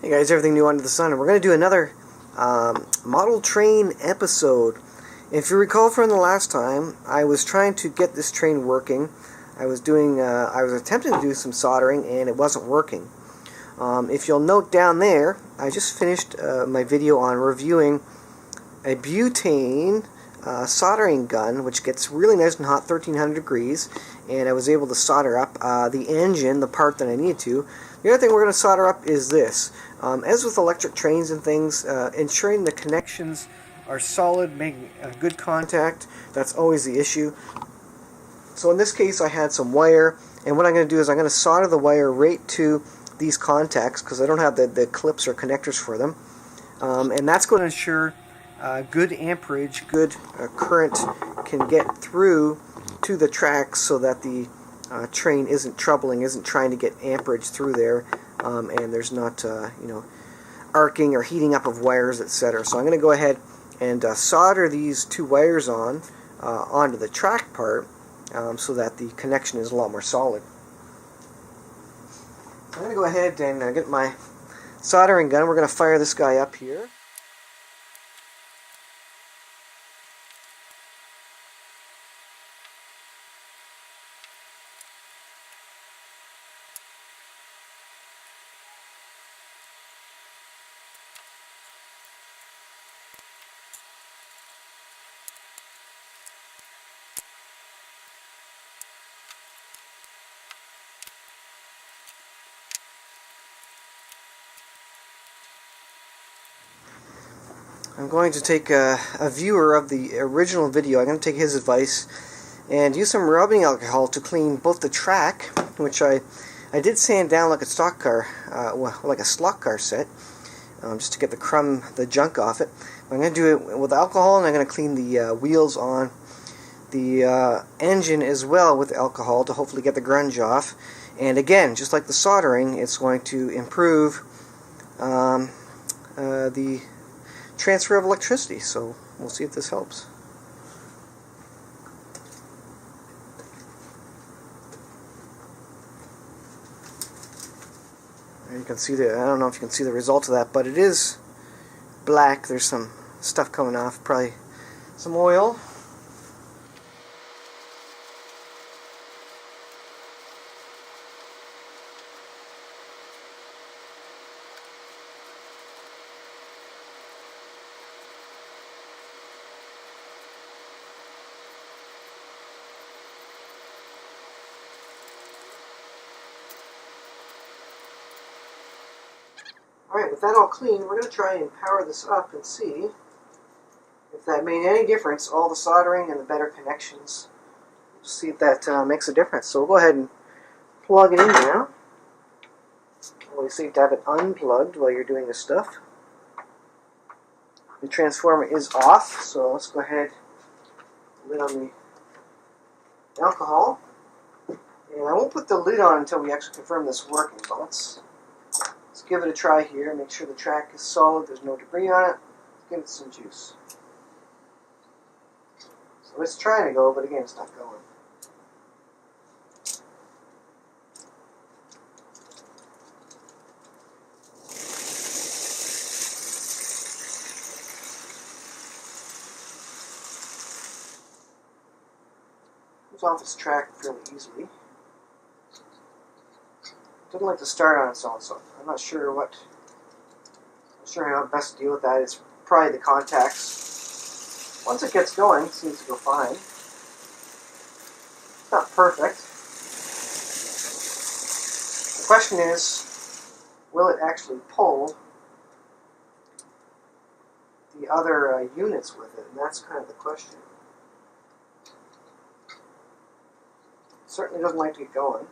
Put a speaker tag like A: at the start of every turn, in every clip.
A: Hey guys, everything new under the sun, and we're going to do another model train episode. If you recall from the last time, I was trying to get this train working. I was attempting to do some soldering, and it wasn't working. If you'll note down there, I just finished my video on reviewing a butane soldering gun, which gets really nice and hot, 1300 degrees, and I was able to solder up the engine, the part that I needed to. The other thing we're going to solder up is this. As with electric trains and things, ensuring the connections are solid, making good contact, that's always the issue. So in this case I had some wire, and what I'm going to do is I'm going to solder the wire right to these contacts because I don't have the clips or connectors for them. And that's going to ensure good amperage, good current can get through to the tracks so that the train isn't trying to get amperage through there, and there's not arcing or heating up of wires, etc. So I'm going to go ahead and solder these two wires onto the track part so that the connection is a lot more solid. I'm going to go ahead and get my soldering gun. We're going to fire this guy up here. I'm going to take a viewer of the original video. I'm going to take his advice and use some rubbing alcohol to clean both the track, which I did sand down like a stock car, like a slot car set, just to get the junk off it. I'm going to do it with alcohol, and I'm going to clean the wheels on the engine as well with alcohol to hopefully get the grunge off. And again, just like the soldering, it's going to improve the transfer of electricity, so we'll see if this helps. You can see I don't know if you can see the result of that, but it is black. There's some stuff coming off, probably some oil. Alright, with that all clean, we're going to try and power this up and see if that made any difference, all the soldering and the better connections. See if that makes a difference. So we'll go ahead and plug it in now. Always safe to have it unplugged while you're doing this stuff. The transformer is off, so let's go ahead and lid on the alcohol. And I won't put the lid on until we actually confirm this working, but let's give it a try here. Make sure the track is solid, there's no debris on it. Let's give it some juice. So it's trying to go, but again, it's not going. Comes off its track fairly easily. Didn't like to start on its own, so I'm not sure how best to deal with that. It's probably the contacts. Once it gets going, it seems to go fine. It's not perfect. The question is, will it actually pull the other units with it? And that's kind of the question. It certainly doesn't like to get going.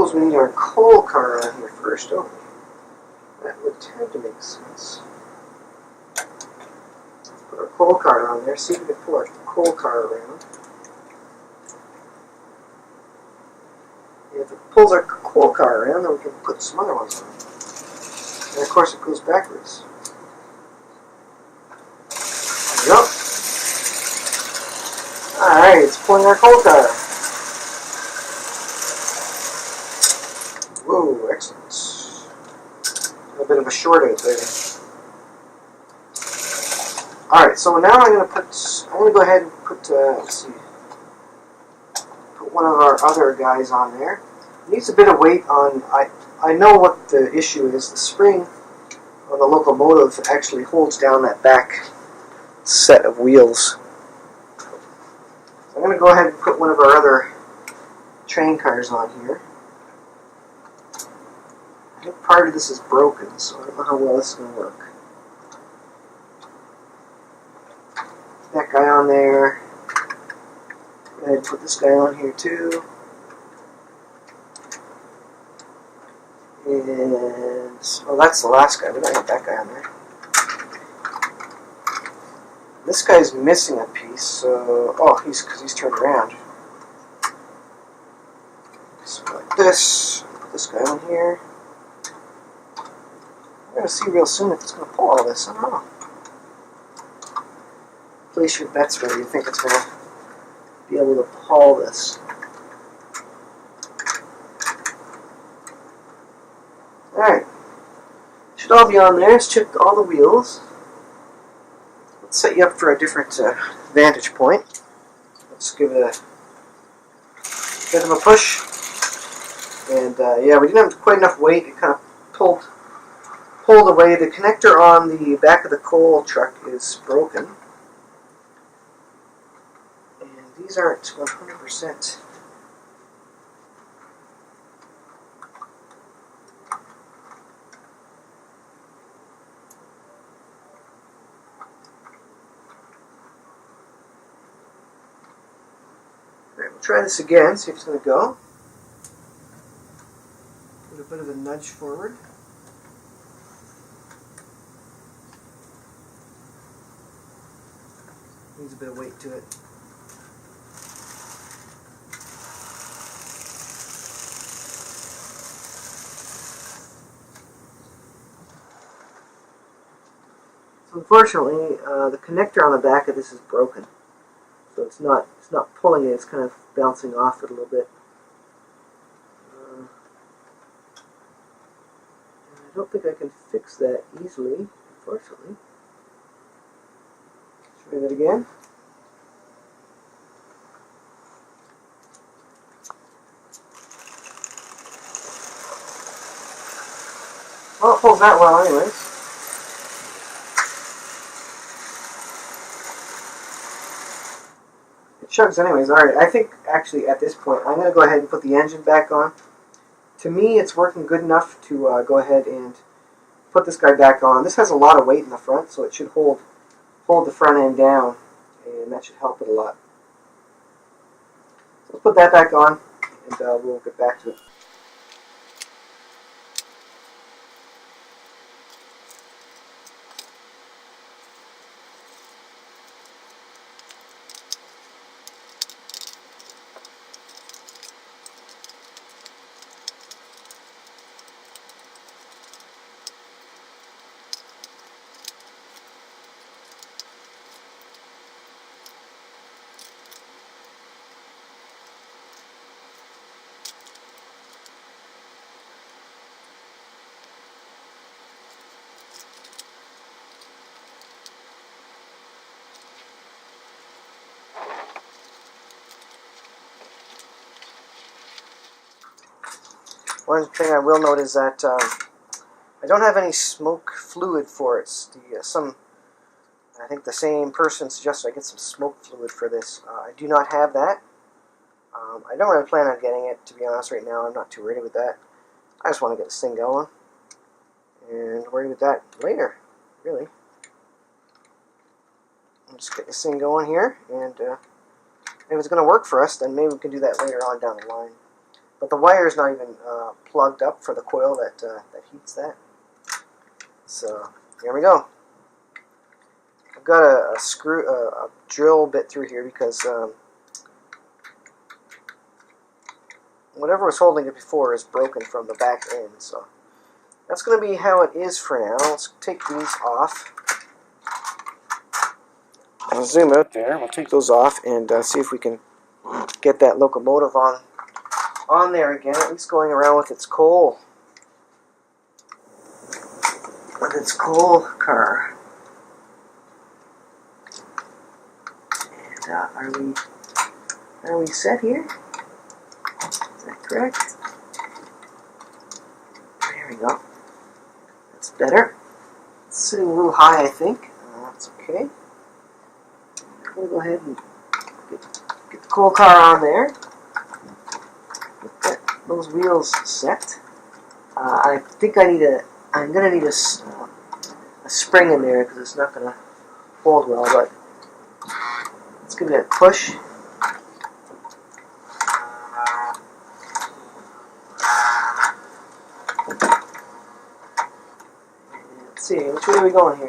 A: suppose we need our coal car on here first, don't we? That would tend to make sense. Put our coal car on there, see if we can pull our coal car around. And if it pulls our coal car around, then we can put some other ones on. And of course it goes backwards. There we go. Alright, it's pulling our coal car. Whoa, excellent. A bit of a short out there. Alright, so now I'm going to go ahead and put, let's see, put one of our other guys on there. It needs a bit of weight on, I know what the issue is. The spring on the locomotive actually holds down that back set of wheels. So I'm going to go ahead and put one of our other train cars on here. I think part of this is broken, so I don't know how well this is going to work. That guy on there. Go ahead and put this guy on here too. And, oh, that's the last guy. We don't have that guy on there. This guy's missing a piece, so, oh, because he's turned around. So like this. Put this guy on here. We're going to see real soon if it's going to pull all this. I don't know. Place your bets where you think it's going to be able to pull this. Alright. Should all be on there. It's chipped all the wheels. Let's set you up for a different vantage point. Let's give it a bit of a push. And yeah, we didn't have quite enough weight. It kind of pulled away. The connector on the back of the coal truck is broken. And these aren't 100%. Alright, we'll try this again, see if it's going to go. Put a bit of a nudge forward. Needs a bit of weight to it. So unfortunately, the connector on the back of this is broken. So it's not pulling it, it's kind of bouncing off it a little bit. I don't think I can fix that easily, unfortunately. Try that again. Well, it pulls that well anyways. It chugs anyways. Alright, I think actually at this point I'm going to go ahead and put the engine back on. To me it's working good enough to go ahead and put this guy back on. This has a lot of weight in the front, so it should hold the front end down, and that should help it a lot. So let's put that back on, and we'll get back to it. One thing I will note is that I don't have any smoke fluid for it. I think the same person suggested I get some smoke fluid for this. I do not have that. I don't really plan on getting it, to be honest, right now. I'm not too ready with that. I just want to get this thing going. And worry with that later, really. I'll just get this thing going here, and if it's going to work for us, then maybe we can do that later on down the line. but the wire is not even plugged up for the coil that heats that. So here we go. I've got a screw, a drill bit through here because whatever was holding it before is broken from the back end. So that's going to be how it is for now. Let's take these off. I'll zoom out there. We'll take those off and see if we can get that locomotive on there again, at least going around with its coal. With its coal car. And are we set here? Is that correct? There we go. That's better. It's sitting a little high, I think. That's okay. I'm going to go ahead and get the coal car on there. Get those wheels set. I think I'm going to need a spring in there because it's not going to hold well, but let's give it a push. Let's see, which way are we going here?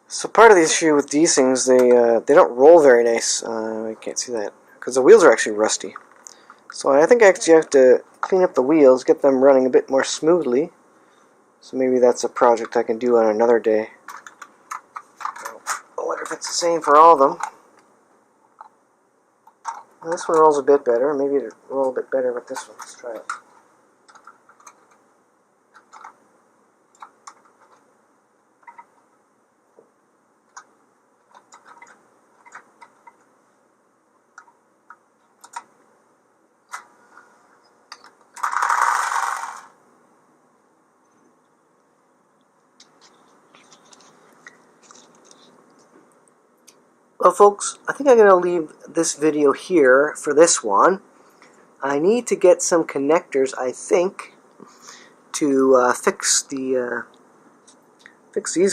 A: So part of the issue with these things, they don't roll very nice. I can't see that because the wheels are actually rusty. So I think I actually have to clean up the wheels, get them running a bit more smoothly. So maybe that's a project I can do on another day. I wonder if it's the same for all of them. Well, this one rolls a bit better. Maybe it'll roll a bit better with this one. Let's try it. Well, folks, I think I'm going to leave this video here for this one. I need to get some connectors, I think, to fix these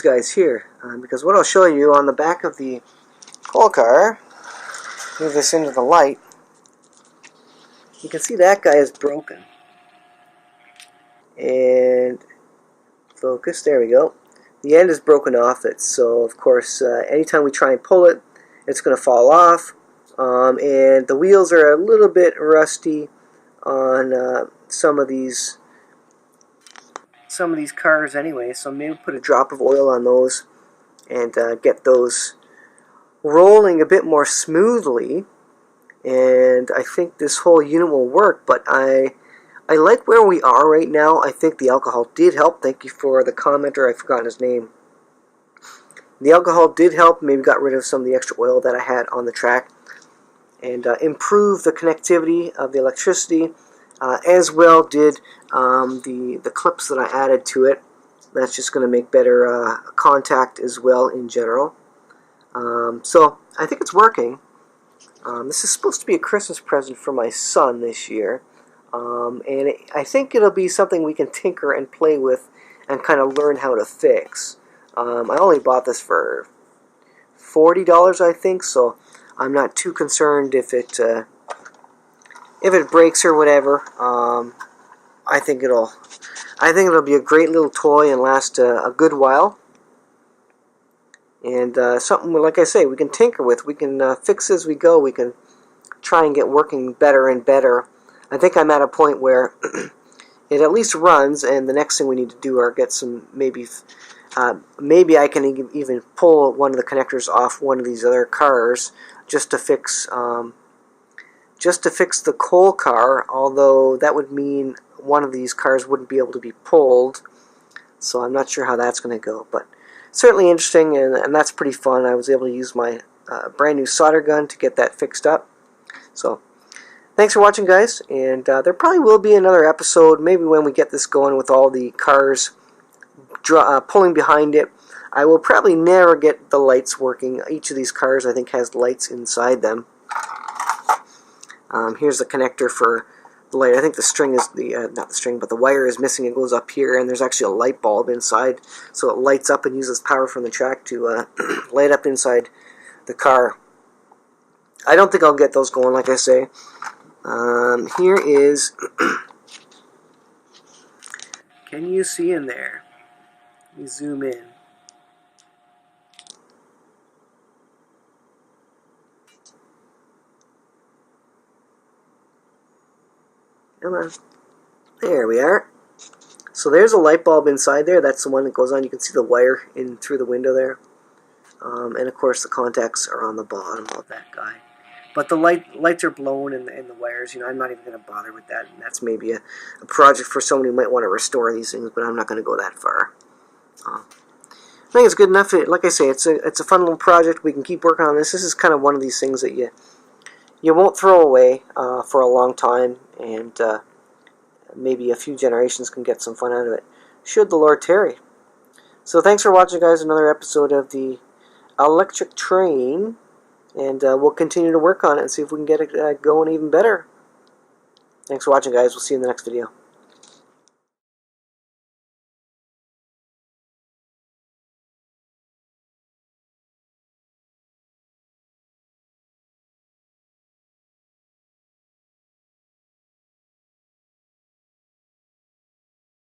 A: guys here. Because what I'll show you on the back of the coal car, move this into the light, you can see that guy is broken. And focus, there we go. The end is broken off it, so of course, anytime we try and pull it, it's going to fall off, and the wheels are a little bit rusty on some of these cars anyway. So maybe put a drop of oil on those and get those rolling a bit more smoothly. And I think this whole unit will work. But I like where we are right now. I think the alcohol did help. Thank you for the commenter. I've forgotten his name. The alcohol did help, maybe got rid of some of the extra oil that I had on the track, and improve the connectivity of the electricity, as well did the clips that I added to it. That's just going to make better contact as well in general. So I think it's working. This is supposed to be a Christmas present for my son this year, and I think it'll be something we can tinker and play with and kind of learn how to fix. I only bought this for $40, I think, so I'm not too concerned if it breaks or whatever. I think it'll be a great little toy and last a good while. And something, like I say, we can tinker with. We can fix as we go. We can try and get working better and better. I think I'm at a point where it at least runs, and the next thing we need to do are get some, maybe I can even pull one of the connectors off one of these other cars just to fix the coal car, although that would mean one of these cars wouldn't be able to be pulled, so I'm not sure how that's going to go, but certainly interesting, and that's pretty fun. I was able to use my brand new solder gun to get that fixed up. So thanks for watching, guys, and there probably will be another episode, maybe when we get this going with all the cars pulling behind it. I will probably never get the lights working. Each of these cars, I think, has lights inside them. Here's the connector for the light. I think the string is not the string, but the wire is missing. It goes up here, and there's actually a light bulb inside, so it lights up and uses power from the track to light up inside the car. I don't think I'll get those going, like I say. Here is... Can you see in there? Let me zoom in. Come on. There we are. So there's a light bulb inside there. That's the one that goes on. You can see the wire in through the window there. And of course the contacts are on the bottom of that guy. But the lights are blown in the wires. You know, I'm not even going to bother with that. And that's maybe a project for someone who might want to restore these things, but I'm not going to go that far. I think it's good enough. Like I say, it's a fun little project. We can keep working on this. This is kind of one of these things that you won't throw away for a long time, and maybe a few generations can get some fun out of it, should the Lord tarry. So thanks for watching, guys. Another episode of the electric train, and we'll continue to work on it and see if we can get it going even better. Thanks for watching, guys. We'll see you in the next video.